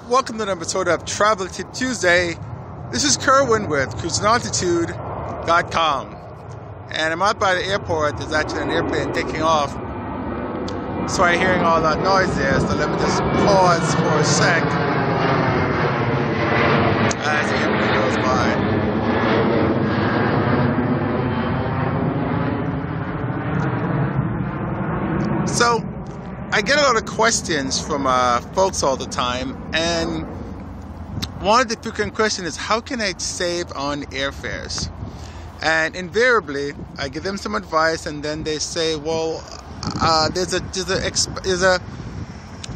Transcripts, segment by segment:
Welcome to an episode of Travel Tip Tuesday. This is Kerwin with CruisingAltitude.com, and I'm out by the airport. There's actually an airplane taking off, so I'm hearing all that noise there. So let me just pause for a sec as the airplane goes by. So I get a lot of questions from folks all the time, and one of the frequent questions is, how can I save on airfares? And invariably, I give them some advice, and then they say, well, there's a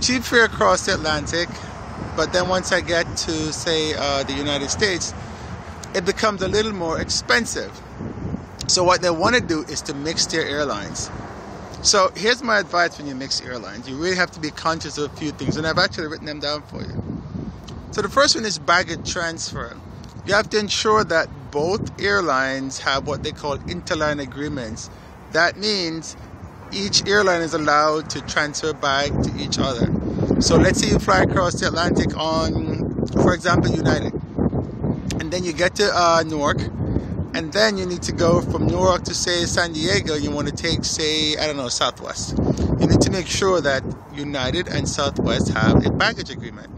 cheap fare across the Atlantic, but then once I get to, say, the United States, it becomes a little more expensive. So what they want to do is to mix their airlines. So here's my advice when you mix airlines. You really have to be conscious of a few things, and I've actually written them down for you. So the first one is baggage transfer. You have to ensure that both airlines have what they call interline agreements. That means each airline is allowed to transfer bag to each other. So let's say you fly across the Atlantic on, for example, United, and then you get to Newark, and then you need to go from Newark to, say, San Diego. You want to take, say, I don't know, Southwest. You need to make sure that United and Southwest have a baggage agreement.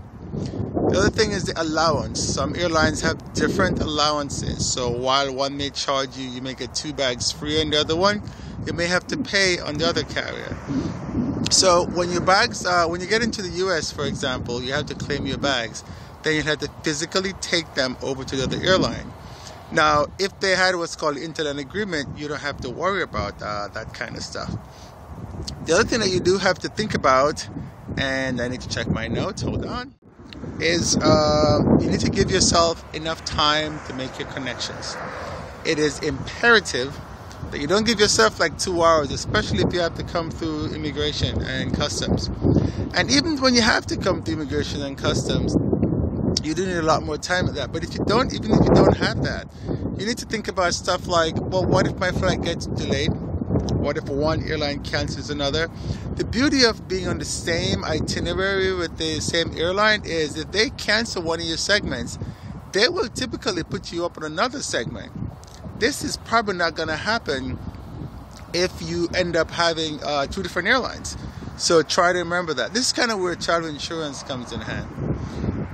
The other thing is the allowance. Some airlines have different allowances. So while one may charge you, you may get 2 bags free on the other one, you may have to pay on the other carrier. So when your bags, when you get into the US, for example, you have to claim your bags. Then you have to physically take them over to the other airline. Now, if they had what's called interline agreement, you don't have to worry about that kind of stuff. The other thing that you do have to think about, and I need to check my notes, hold on, is you need to give yourself enough time to make your connections. It is imperative that you don't give yourself like 2 hours, especially if you have to come through immigration and customs. And even when you have to come through immigration and customs, you do need a lot more time at that. But if you don't, even if you don't have that, you need to think about stuff like, well, what if my flight gets delayed? What if one airline cancels another? The beauty of being on the same itinerary with the same airline is if they cancel one of your segments, they will typically put you up on another segment. This is probably not going to happen if you end up having 2 different airlines. So try to remember that. This is kind of where travel insurance comes in hand.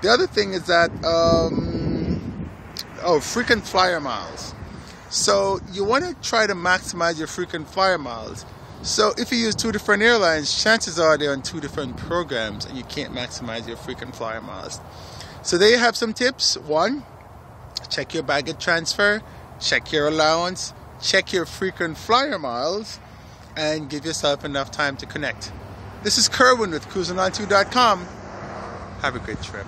The other thing is that, frequent flyer miles. So you want to try to maximize your frequent flyer miles. So if you use 2 different airlines, chances are they're on 2 different programs and you can't maximize your frequent flyer miles. So there you have some tips. 1, check your baggage transfer, check your allowance, check your frequent flyer miles, and give yourself enough time to connect. This is Kerwin with CruisingAltitude.com. Have a great trip.